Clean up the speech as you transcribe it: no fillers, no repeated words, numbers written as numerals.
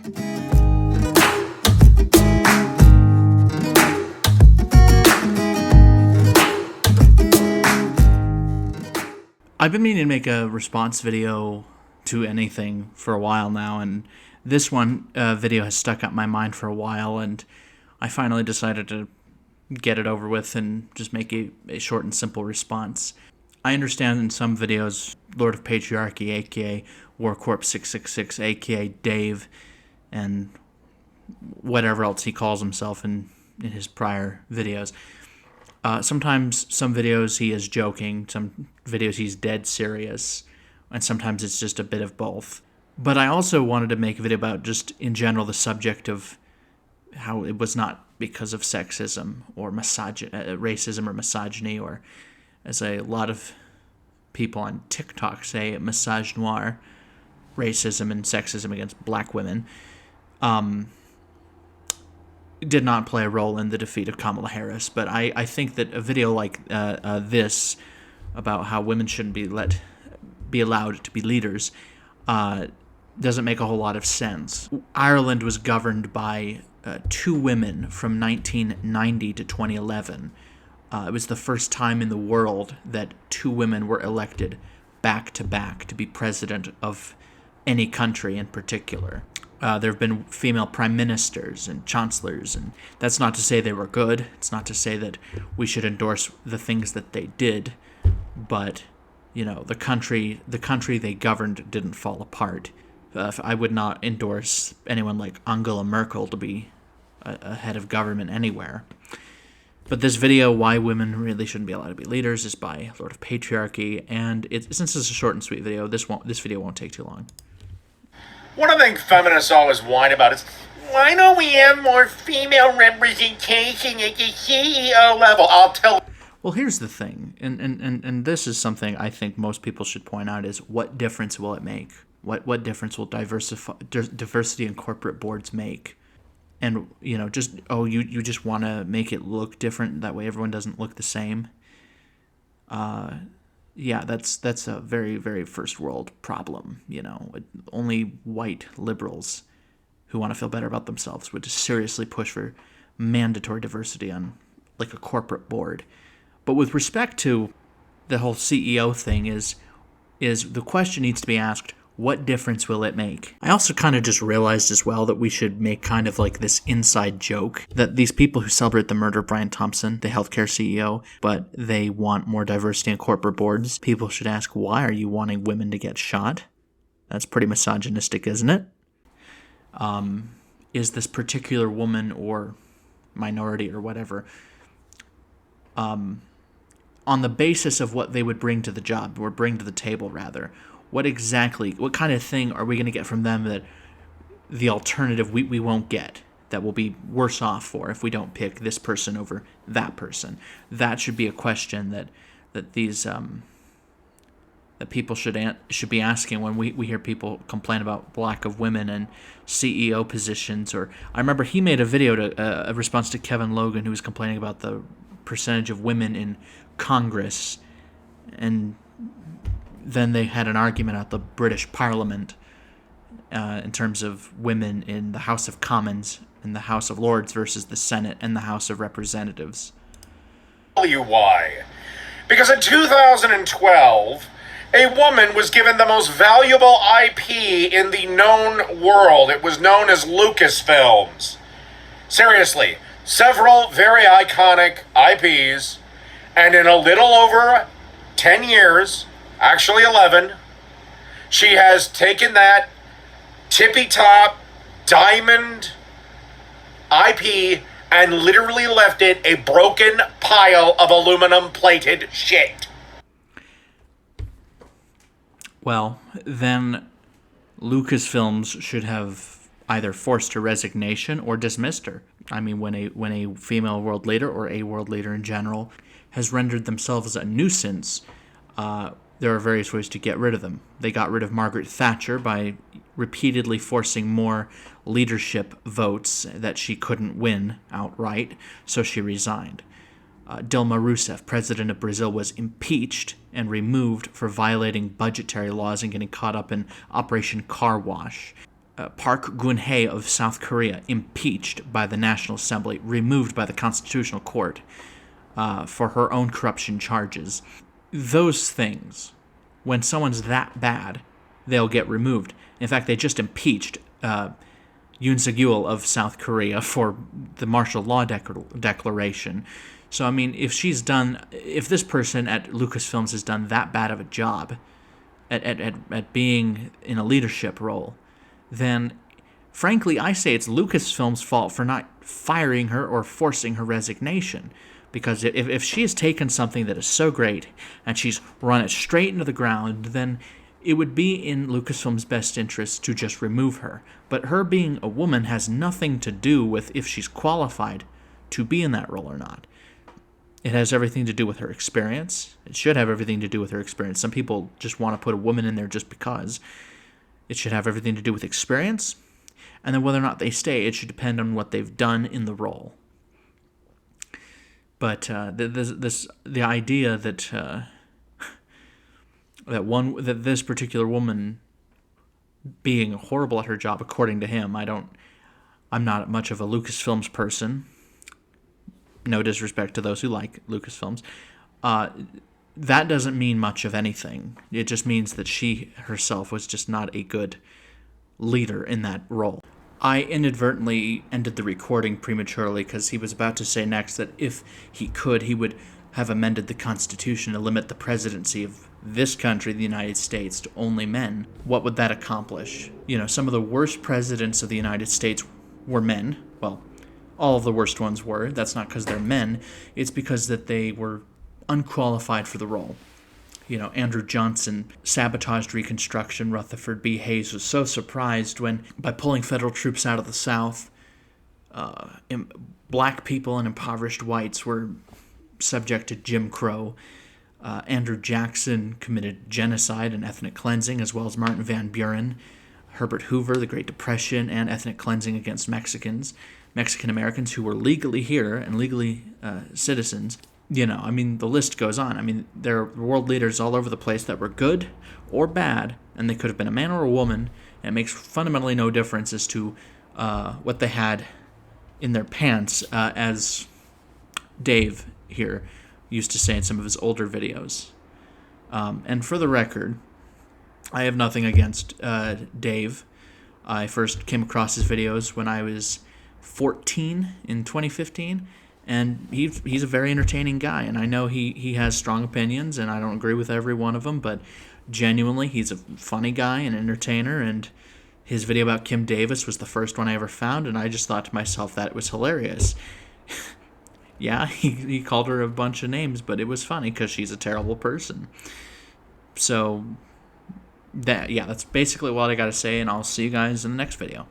I've been meaning to make a response video to anything for a while now, and this one video has stuck up my mind for a while, and I finally decided to get it over with and just make a short and simple response. I understand in some videos, Lord of Patriarchy, aka Warcorp 666, aka Dave, and whatever else he calls himself in his prior videos. Sometimes some videos he is joking, some videos he's dead serious, and sometimes it's just a bit of both. But I also wanted to make a video about just in general the subject of how it was not because of sexism or racism or misogyny, or as a lot of people on TikTok say, misogynoir, racism and sexism against black women, did not play a role in the defeat of Kamala Harris. But I think that a video like this about how women shouldn't be allowed to be leaders doesn't make a whole lot of sense. Ireland was governed by two women from 1990 to 2011. It was the first time in the world that two women were elected back to back to be president of any country in particular. There have been female prime ministers and chancellors, and that's not to say they were good. It's not to say that we should endorse the things that they did, but you know, the country they governed didn't fall apart. I would not endorse anyone like Angela Merkel to be a head of government anywhere. But this video, why women really shouldn't be allowed to be leaders, is by Lord of Patriarchy, and since it's a short and sweet video, this video won't take too long. One of the things feminists always whine about is, why don't we have more female representation at the CEO level? I'll tell. Well, here's the thing, and this is something I think most people should point out, is what difference will it make? What difference will diversity in corporate boards make? And, you know, you just want to make it look different, that way everyone doesn't look the same. Yeah, that's a very, very first world problem, you know. Only white liberals who want to feel better about themselves would just seriously push for mandatory diversity on, like, a corporate board. But with respect to the whole CEO thing is the question needs to be asked, what difference will it make? I also kind of just realized as well that we should make kind of like this inside joke that these people who celebrate the murder of Brian Thompson, the healthcare CEO, but they want more diversity in corporate boards, people should ask, why are you wanting women to get shot? That's pretty misogynistic, isn't it? Is this particular woman or minority or whatever, on the basis of what they would bring to the job, or bring to the table rather, what kind of thing are we going to get from them that the alternative we won't get, that we'll be worse off for if we don't pick this person over that person? That should be a question that these that people should be asking when we hear people complain about lack of women in CEO positions. Or I remember he made a video to a response to Kevin Logan, who was complaining about the percentage of women in Congress, and then they had an argument at the British Parliament in terms of women in the House of Commons and the House of Lords versus the Senate and the House of Representatives. I'll tell you why. Because in 2012, a woman was given the most valuable IP in the known world. It was known as Lucasfilms. Seriously, several very iconic IPs, and in a little over 10 years, actually 11, she has taken that tippy-top diamond IP and literally left it a broken pile of aluminum-plated shit. Well, then Lucasfilms should have either forced her resignation or dismissed her. I mean, when a female world leader, or a world leader in general, has rendered themselves a nuisance, there are various ways to get rid of them. They got rid of Margaret Thatcher by repeatedly forcing more leadership votes that she couldn't win outright, so she resigned. Dilma Rousseff, president of Brazil, was impeached and removed for violating budgetary laws and getting caught up in Operation Car Wash. Park Geun-hye of South Korea impeached by the National Assembly, removed by the Constitutional Court for her own corruption charges. Those things, when someone's that bad, they'll get removed. In fact, they just impeached Yoon Suk-yeol of South Korea for the martial law declaration. So, I mean, if this person at Lucasfilms has done that bad of a job at being in a leadership role, then, frankly, I say it's Lucasfilm's fault for not firing her or forcing her resignation. Because if she has taken something that is so great and she's run it straight into the ground, then it would be in Lucasfilm's best interest to just remove her. But her being a woman has nothing to do with if she's qualified to be in that role or not. It has everything to do with her experience. It should have everything to do with her experience. Some people just want to put a woman in there just because. It should have everything to do with experience. And then whether or not they stay, it should depend on what they've done in the role. But the idea that that this particular woman being horrible at her job, according to him, I'm not much of a Lucasfilms person. No disrespect to those who like Lucasfilms. That doesn't mean much of anything. It just means that she herself was just not a good leader in that role. I inadvertently ended the recording prematurely because he was about to say next that if he could, he would have amended the Constitution to limit the presidency of this country, the United States, to only men. What would that accomplish? Some of the worst presidents of the United States were men. Well, all of the worst ones were. That's not because they're men. It's because that they were unqualified for the role. Andrew Johnson sabotaged Reconstruction. Rutherford B. Hayes was so surprised when, by pulling federal troops out of the South, black people and impoverished whites were subject to Jim Crow. Andrew Jackson committed genocide and ethnic cleansing, as well as Martin Van Buren. Herbert Hoover, the Great Depression, and ethnic cleansing against Mexican Americans who were legally here and legally citizens. The list goes on. There are world leaders all over the place that were good or bad, and they could have been a man or a woman, and it makes fundamentally no difference as to what they had in their pants, as Dave here used to say in some of his older videos. And for the record, I have nothing against Dave. I first came across his videos when I was 14 in 2015, and he's a very entertaining guy, and I know he has strong opinions, and I don't agree with every one of them, but genuinely, he's a funny guy and entertainer, and his video about Kim Davis was the first one I ever found, and I just thought to myself that it was hilarious. Yeah, he called her a bunch of names, but it was funny because she's a terrible person. So, that's basically what I got to say, and I'll see you guys in the next video.